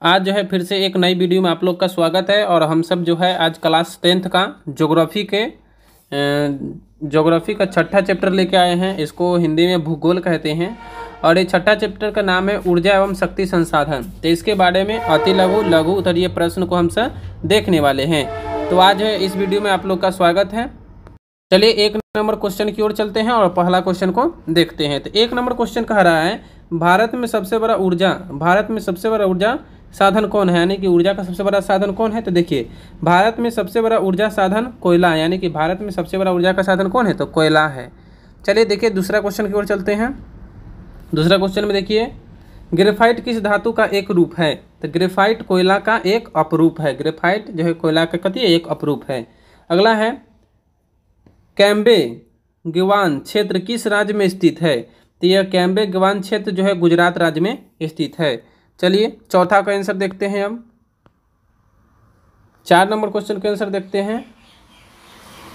आज जो है फिर से एक नई वीडियो में आप लोग का स्वागत है। और हम सब जो है आज क्लास 10th का ज्योग्राफी का छठा चैप्टर लेके आए हैं। इसको हिंदी में भूगोल कहते हैं और ये छठा चैप्टर का नाम है ऊर्जा एवं शक्ति संसाधन। तो इसके बारे में अति लघु लघु उत्तरीय प्रश्न को हम सब देखने वाले हैं। तो आज इस वीडियो में आप लोग का स्वागत है। चलिए एक नंबर क्वेश्चन की ओर चलते हैं और पहला क्वेश्चन को देखते हैं। तो एक नंबर क्वेश्चन कह रहा है भारत में सबसे बड़ा ऊर्जा साधन कौन है, यानी कि ऊर्जा का सबसे बड़ा साधन कौन है। तो देखिए भारत में सबसे बड़ा ऊर्जा साधन कोयला है, यानी कि भारत में सबसे बड़ा ऊर्जा का साधन कौन है, तो कोयला है। चलिए देखिए दूसरा क्वेश्चन की ओर चलते हैं। दूसरा क्वेश्चन में देखिए ग्रेफाइट किस धातु का एक रूप है। तो ग्रेफाइट कोयला का एक अपरूप है। ग्रेफाइट जो है कोयला का कथी है, एक अपरूप है। अगला है कैम्बे गवान क्षेत्र किस राज्य में स्थित है। तो यह कैम्बे गवान क्षेत्र जो है गुजरात राज्य में स्थित है। चलिए चौथा का आंसर देखते हैं। अब 4 नंबर क्वेश्चन का आंसर देखते हैं।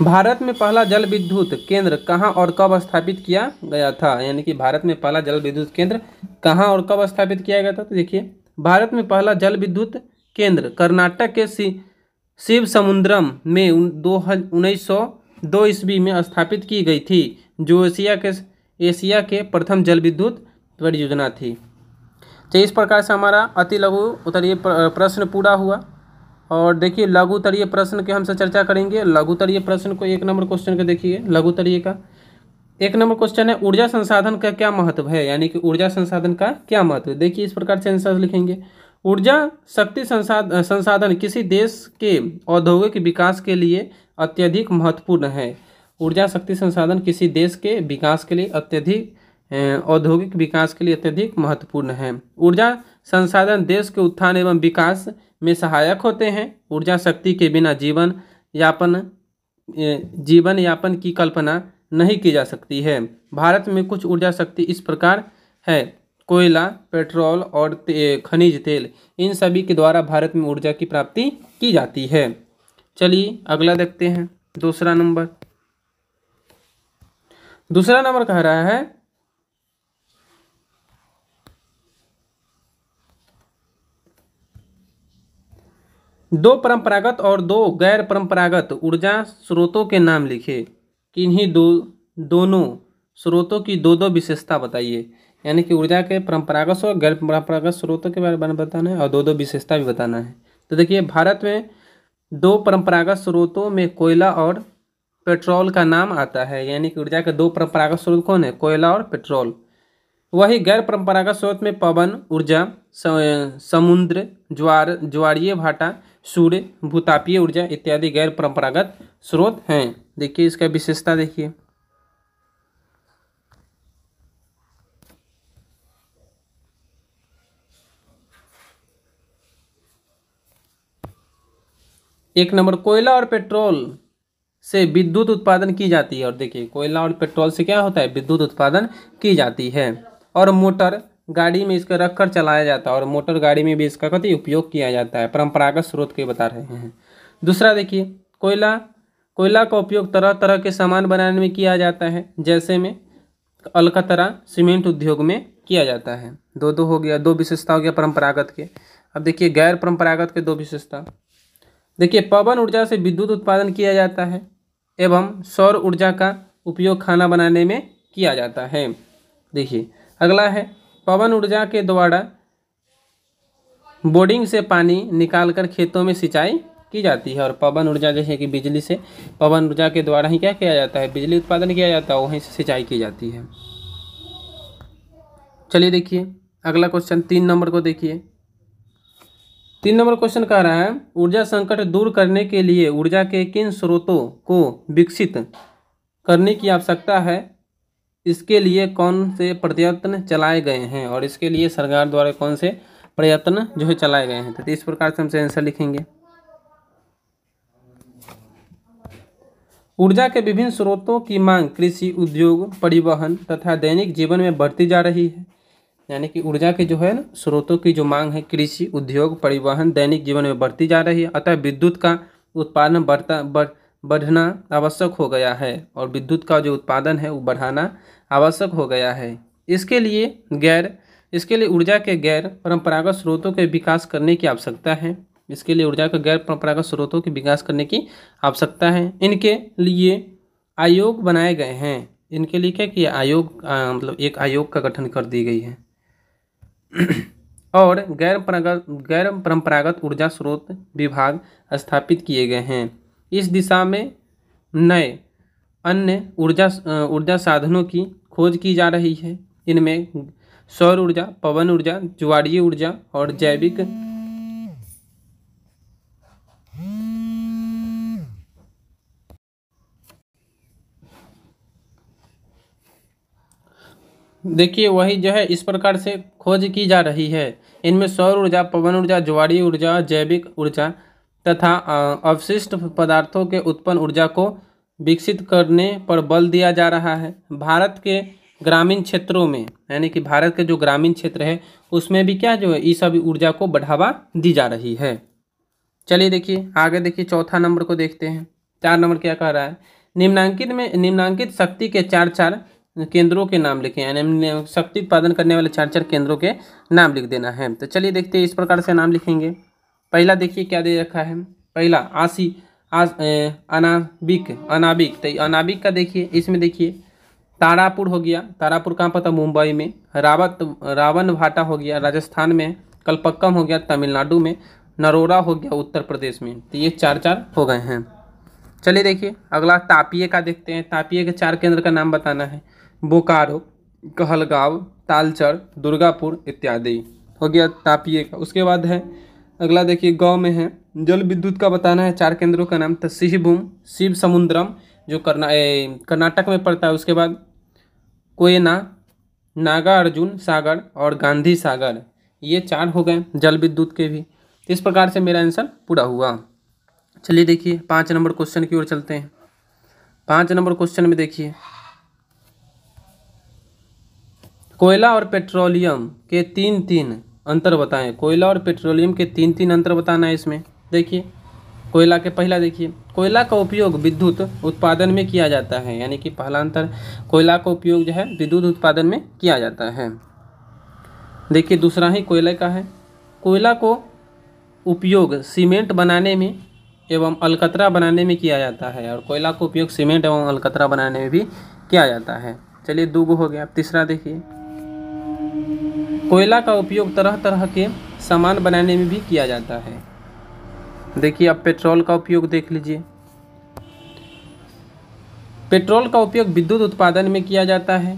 भारत में पहला जल विद्युत केंद्र कहाँ और कब स्थापित किया गया था, यानी कि भारत में पहला जल विद्युत केंद्र कहाँ और कब स्थापित किया गया था। तो देखिए भारत में पहला जल विद्युत केंद्र कर्नाटक के शिव समुद्रम में 1902 ईस्वी में स्थापित की गई थी, जो एशिया के प्रथम जल विद्युत परियोजना थी। तो इस प्रकार से हमारा अति लघु उत्तरीय प्रश्न पूरा हुआ। और देखिए लघु उत्तरीय प्रश्न के हमसे चर्चा करेंगे। लघु उत्तरीय प्रश्न को 1 नंबर क्वेश्चन का देखिए। लघु उत्तरीय का 1 नंबर क्वेश्चन है ऊर्जा संसाधन का क्या महत्व है, यानी कि ऊर्जा संसाधन का क्या महत्व है। देखिए इस प्रकार से आंसर लिखेंगे। ऊर्जा शक्ति संसाधन किसी देश के औद्योगिक विकास के लिए अत्यधिक महत्वपूर्ण है। ऊर्जा शक्ति संसाधन किसी देश के विकास के लिए औद्योगिक विकास के लिए अत्यधिक महत्वपूर्ण है। ऊर्जा संसाधन देश के उत्थान एवं विकास में सहायक होते हैं। ऊर्जा शक्ति के बिना जीवन यापन की कल्पना नहीं की जा सकती है। भारत में कुछ ऊर्जा शक्ति इस प्रकार है, कोयला, पेट्रोल और खनिज तेल, इन सभी के द्वारा भारत में ऊर्जा की प्राप्ति की जाती है। चलिए अगला देखते हैं। दूसरा नंबर कह रहा है दो परंपरागत और 2 गैर परंपरागत ऊर्जा स्रोतों के नाम लिखे। किन्हीं दोनों स्रोतों की 2 विशेषता बताइए, यानी कि ऊर्जा के परंपरागत और गैर परंपरागत स्रोतों के बारे में बताना है और 2 विशेषता भी बताना है। तो देखिए भारत में 2 परंपरागत स्रोतों में कोयला और पेट्रोल का नाम आता है, यानी कि ऊर्जा के 2 परंपरागत स्रोत कौन है, कोयला और पेट्रोल। वही गैर परंपरागत स्रोत में पवन ऊर्जा, समुद्र ज्वारीय भाटा, सूर्य, भूतापीय ऊर्जा इत्यादि गैर परंपरागत स्रोत हैं। देखिए इसका विशेषता देखिए। एक नंबर कोयला और पेट्रोल से विद्युत उत्पादन की जाती है। और देखिए कोयला और पेट्रोल से क्या होता है, विद्युत उत्पादन की जाती है। और मोटर गाड़ी में इसका रखकर चलाया जाता है और मोटर गाड़ी में भी इसका कति उपयोग किया जाता है। परंपरागत स्रोत के बता रहे हैं। दूसरा देखिए कोयला का उपयोग तरह तरह के सामान बनाने में किया जाता है, जैसे में अलकतरा सीमेंट उद्योग में किया जाता है। 2 हो गया, 2 विशेषता हो गया परंपरागत के। अब देखिए गैर परंपरागत के 2 विशेषता। देखिए पवन ऊर्जा से विद्युत उत्पादन किया जाता है एवं सौर ऊर्जा का उपयोग खाना बनाने में किया जाता है। देखिए अगला है पवन ऊर्जा के द्वारा बोर्डिंग से पानी निकालकर खेतों में सिंचाई की जाती है। और पवन ऊर्जा जैसे कि बिजली से, पवन ऊर्जा के द्वारा ही क्या किया जाता है, बिजली उत्पादन किया जाता है, वहीं से सिंचाई की जाती है। चलिए देखिए अगला क्वेश्चन 3 नंबर को देखिए। 3 नंबर क्वेश्चन कह रहा है ऊर्जा संकट दूर करने के लिए ऊर्जा के किन स्रोतों को विकसित करने की आवश्यकता है, इसके लिए कौन से प्रयत्न चलाए गए हैं और इसके लिए सरकार द्वारा कौन से प्रयत्न जो है चलाए गए हैं। तो इस प्रकार से हमसे आंसर लिखेंगे। ऊर्जा के विभिन्न स्रोतों की मांग कृषि, उद्योग, परिवहन तथा दैनिक जीवन में बढ़ती जा रही है। यानी कि ऊर्जा के जो है ना स्रोतों की जो मांग है कृषि, उद्योग, परिवहन, दैनिक जीवन में बढ़ती जा रही है। अतः विद्युत का उत्पादन बढ़ना आवश्यक हो गया है और विद्युत का जो उत्पादन है वो बढ़ाना आवश्यक हो गया है। इसके लिए गैर इसके लिए ऊर्जा के गैर परंपरागत स्रोतों के विकास करने की आवश्यकता है। इसके लिए ऊर्जा के गैर परंपरागत स्रोतों के विकास करने की आवश्यकता है। इनके लिए आयोग बनाए गए हैं। इनके लिए क्या किया, आयोग मतलब एक आयोग का गठन कर दी गई है। और गैर परंपरागत ऊर्जा स्रोत विभाग स्थापित किए गए हैं। इस दिशा में नए अन्य ऊर्जा साधनों की खोज की जा रही है। इनमें सौर ऊर्जा, पवन ऊर्जा, ज्वारीय ऊर्जा और जैविक देखिए वही जो है इस प्रकार से खोज की जा रही है। इनमें सौर ऊर्जा, पवन ऊर्जा, ज्वारीय ऊर्जा, जैविक ऊर्जा तथा अवशिष्ट पदार्थों के उत्पन्न ऊर्जा को विकसित करने पर बल दिया जा रहा है। भारत के ग्रामीण क्षेत्रों में, यानी कि भारत के जो ग्रामीण क्षेत्र है उसमें भी क्या जो है इस सभी ऊर्जा को बढ़ावा दी जा रही है। चलिए देखिए आगे, देखिए चौथा नंबर को देखते हैं। 4 नंबर क्या कह रहा है, निम्नांकित शक्ति के 4 केंद्रों के नाम लिखें, यानी शक्ति उत्पादन करने वाले 4 केंद्रों के नाम लिख देना है। तो चलिए देखते हैं, इस प्रकार से नाम लिखेंगे। पहला देखिए क्या दे रखा है, पहला अनाबिक। तो अनाबिक का देखिए, इसमें देखिए तारापुर हो गया, तारापुर कहाँ पता, मुंबई में। रावण भाटा हो गया राजस्थान में। कलपक्कम हो गया तमिलनाडु में। नरोरा हो गया उत्तर प्रदेश में। तो ये 4 हो गए हैं। चलिए देखिए अगला तापिये का देखते हैं। तापिये के 4 केंद्र का नाम बताना है। बोकारो, कहलगांव, तालचर, दुर्गापुर इत्यादि हो गया तापिये का। उसके बाद है अगला देखिए गांव में है, जल विद्युत का बताना है 4 केंद्रों का नाम। तो सिंहभूम, शिव समुद्रम जो कर्नाटक में पड़ता है। उसके बाद कोयना, नागार्जुन सागर और गांधी सागर, ये 4 हो गए जल विद्युत के भी। इस प्रकार से मेरा आंसर पूरा हुआ। चलिए देखिए 5 नंबर क्वेश्चन की ओर चलते हैं। 5 नंबर क्वेश्चन में देखिए, कोयला और पेट्रोलियम के 3 अंतर बताएं। कोयला और पेट्रोलियम के 3 अंतर बताना है इसमें। देखिए कोयला के पहला देखिए, कोयला का उपयोग विद्युत उत्पादन में किया जाता है, यानी कि पहला अंतर, कोयला का उपयोग जो है विद्युत उत्पादन में किया जाता है। देखिए दूसरा ही कोयले का है, कोयला को उपयोग सीमेंट बनाने में एवं अलकतरा बनाने में किया जाता है, और कोयला का उपयोग सीमेंट एवं अलकतरा बनाने में भी किया जाता है। चलिए 2 हो गया। तीसरा देखिए, कोयला का उपयोग तरह तरह के सामान बनाने में भी किया जाता है। देखिए अब पेट्रोल का उपयोग देख लीजिए। पेट्रोल का उपयोग विद्युत उत्पादन में किया जाता है।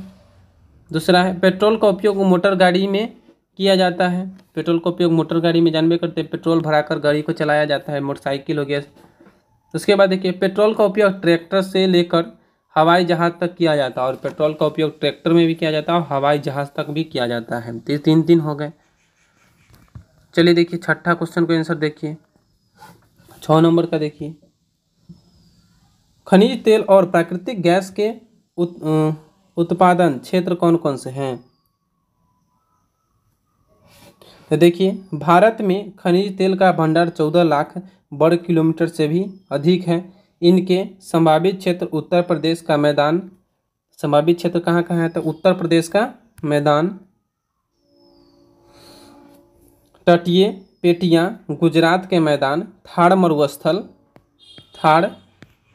दूसरा है पेट्रोल का उपयोग मोटर गाड़ी में किया जाता है। पेट्रोल का उपयोग मोटर गाड़ी में जानबे करते हैं, पेट्रोल भराकर गाड़ी को चलाया जाता है, मोटरसाइकिल हो गया। उसके बाद देखिए पेट्रोल का उपयोग ट्रैक्टर से लेकर हवाई जहाज़ तक किया जाता है, और पेट्रोल का उपयोग ट्रैक्टर में भी किया जाता है और हवाई जहाज़ तक भी किया जाता है। 3 हो गए। चलिए देखिए छठा क्वेश्चन का आंसर देखिए, 6 नंबर का देखिए, खनिज तेल और प्राकृतिक गैस के उत्पादन क्षेत्र कौन कौन से हैं। तो देखिए भारत में खनिज तेल का भंडार 14 लाख वर्ग किलोमीटर से भी अधिक है। इनके संभावित क्षेत्र उत्तर प्रदेश का मैदान, संभावित क्षेत्र कहाँ कहाँ है, तो उत्तर प्रदेश का मैदान, तटीय पेटियाँ, गुजरात के मैदान, थार मरुस्थल, थार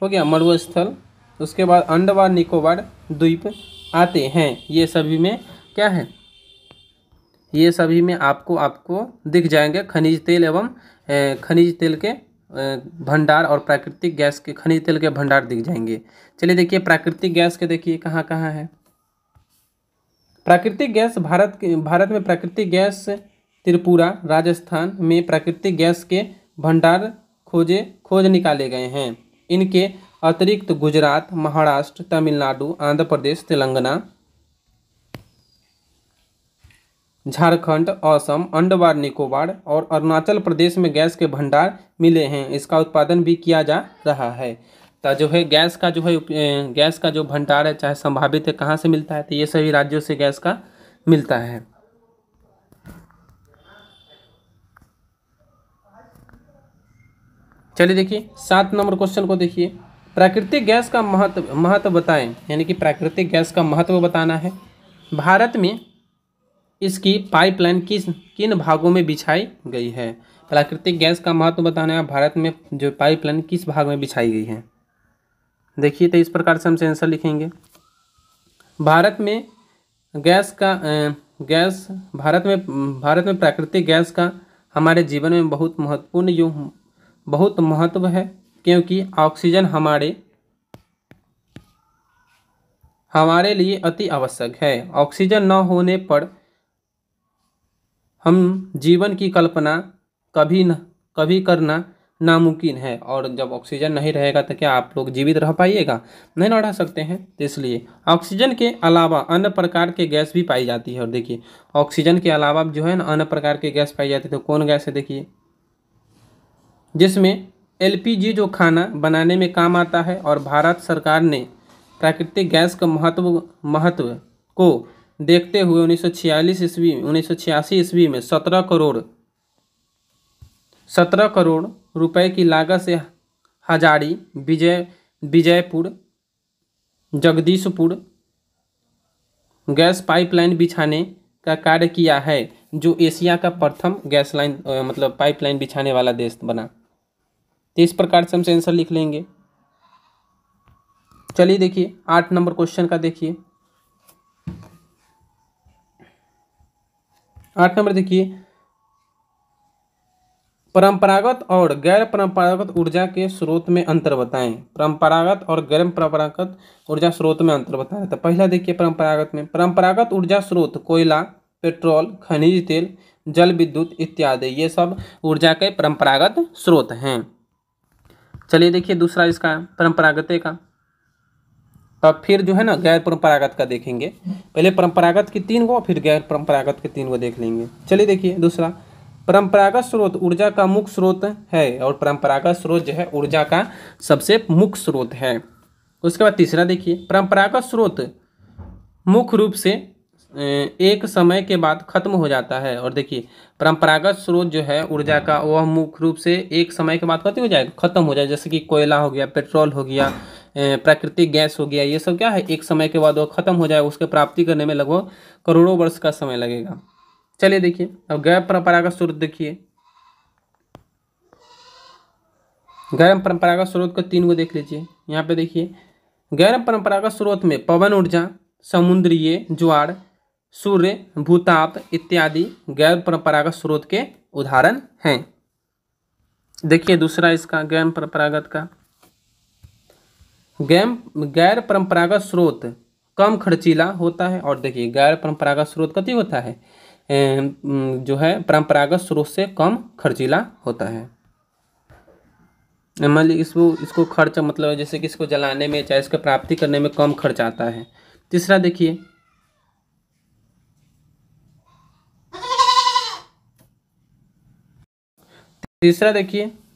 हो गया मरुस्थल। उसके बाद अंडमान निकोबार द्वीप आते हैं। ये सभी में क्या है, ये सभी में आपको दिख जाएंगे खनिज तेल एवं खनिज तेल के भंडार और प्राकृतिक गैस के खनिज तेल के भंडार दिख जाएंगे। चलिए देखिए प्राकृतिक गैस के देखिए कहाँ कहाँ है। प्राकृतिक गैस भारत में प्राकृतिक गैस त्रिपुरा, राजस्थान में प्राकृतिक गैस के भंडार खोज निकाले गए हैं। इनके अतिरिक्त गुजरात, महाराष्ट्र, तमिलनाडु, आंध्र प्रदेश, तेलंगाना, झारखंड, असम, अंडमान निकोबार और अरुणाचल प्रदेश में गैस के भंडार मिले हैं। इसका उत्पादन भी किया जा रहा है। तो जो है गैस का जो भंडार है, चाहे संभावित है, कहाँ से मिलता है, तो ये सभी राज्यों से गैस का मिलता है। चलिए देखिए 7 नंबर क्वेश्चन को देखिए, प्राकृतिक गैस का महत्व बताएं, यानी कि प्राकृतिक गैस का महत्व बताना है। भारत में इसकी पाइपलाइन किन भागों में बिछाई गई है? प्राकृतिक गैस का महत्व बताना है। भारत में जो पाइपलाइन किस भाग में बिछाई गई है? देखिए, तो इस प्रकार से हम आंसर लिखेंगे। भारत में भारत में प्राकृतिक गैस का हमारे जीवन में बहुत महत्व है, क्योंकि ऑक्सीजन हमारे लिए अति आवश्यक है। ऑक्सीजन न होने पर हम जीवन की कल्पना कभी करना नामुमकिन है। और जब ऑक्सीजन नहीं रहेगा तो क्या आप लोग जीवित रह पाइएगा? नहीं रह सकते हैं। तो इसलिए ऑक्सीजन के अलावा अन्य प्रकार के गैस भी पाई जाती है। और देखिए, ऑक्सीजन के अलावा जो है ना अन्य प्रकार के गैस पाई जाती है। तो कौन गैस है? देखिए, जिसमें एलपीजी जो खाना बनाने में काम आता है। और भारत सरकार ने प्राकृतिक गैस का महत्व को देखते हुए 1986 ईस्वी में 17 करोड़ रुपए की लागत से हजारी, विजयपुर, जगदीशपुर गैस पाइपलाइन बिछाने का कार्य किया है, जो एशिया का प्रथम गैस लाइन मतलब पाइपलाइन बिछाने वाला देश बना। तो इस प्रकार से हम आंसर लिख लेंगे। चलिए देखिए 8 नंबर क्वेश्चन का देखिए। 8 नंबर देखिए, परंपरागत और गैर परंपरागत ऊर्जा के स्रोत में अंतर बताएं। परंपरागत और गैर परंपरागत ऊर्जा स्रोत में अंतर बताएं। तो पहला देखिए, परंपरागत ऊर्जा स्रोत कोयला, पेट्रोल, खनिज तेल, जल विद्युत इत्यादि, ये सब ऊर्जा के परंपरागत स्रोत हैं। चलिए देखिए दूसरा इसका परंपरागत का, तब फिर जो है ना गैर परंपरागत का देखेंगे। पहले परंपरागत की 3 गो, फिर गैर परंपरागत के 3 गो देख लेंगे। चलिए देखिए दूसरा, परंपरागत स्रोत ऊर्जा का मुख्य स्रोत है। और परंपरागत स्रोत जो है ऊर्जा का सबसे मुख्य स्रोत है। उसके बाद तीसरा देखिए, परंपरागत स्रोत मुख्य रूप से एक समय के बाद खत्म हो जाता है। और देखिए, परंपरागत स्रोत जो है ऊर्जा का, वह मुख्य रूप से एक समय के बाद खत्म हो जाएगा। जैसे कि कोयला हो गया, पेट्रोल हो गया, प्राकृतिक गैस हो गया, ये सब क्या है, एक समय के बाद वो खत्म हो जाएगा। उसके प्राप्ति करने में लगभग करोड़ों वर्ष का समय लगेगा। चलिए देखिए, अब गैर परंपरागत स्रोत देखिए। गैर परंपरागत स्रोत को 3 गो देख लीजिए। यहाँ पे देखिए, गैर परंपरागत स्रोत में पवन ऊर्जा, समुद्रीय ज्वार, सूर्य भूताप इत्यादि गैर परंपरागत स्रोत के उदाहरण हैं। देखिए दूसरा इसका गैर परंपरागत का, गैर परंपरागत स्रोत कम खर्चीला होता है। और देखिए, गैर परंपरागत स्रोत कति होता है, जो है परंपरागत स्रोत से कम खर्चीला होता है। मान लीजिए इसको खर्च मतलब जैसे कि इसको जलाने में चाहे इसको प्राप्ति करने में कम खर्च आता है। तीसरा देखिए,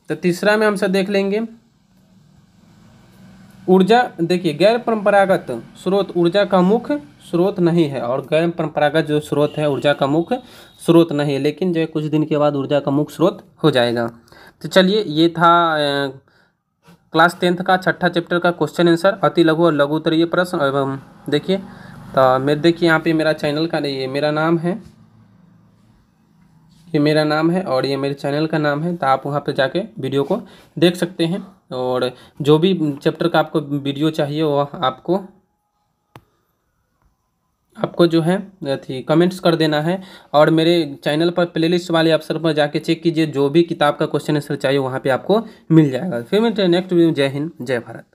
तो तीसरा में हम सब देख लेंगे ऊर्जा। देखिए, गैर परंपरागत स्रोत ऊर्जा का मुख्य स्रोत नहीं है। और गैर परंपरागत जो स्रोत है ऊर्जा का मुख्य स्रोत नहीं है, लेकिन जो कुछ दिन के बाद ऊर्जा का मुख्य स्रोत हो जाएगा। तो चलिए, ये था क्लास 10th का 6ठा चैप्टर का क्वेश्चन आंसर, अति लघु और लघु उत्तरीय प्रश्न। एवं देखिए, तो मैं देखिए यहाँ पे मेरा चैनल का, ये मेरा नाम है, ये मेरा नाम है और ये मेरे चैनल का नाम है। तो आप वहाँ पे जाके वीडियो को देख सकते हैं। और जो भी चैप्टर का आपको वीडियो चाहिए वो आपको जो है कमेंट्स कर देना है। और मेरे चैनल पर प्लेलिस्ट वाले अवसर पर जाके चेक कीजिए, जो भी किताब का क्वेश्चन आंसर चाहिए वहाँ पे आपको मिल जाएगा। फिर मिलते हैं नेक्स्ट वीडियो। जय हिंद, जय भारत।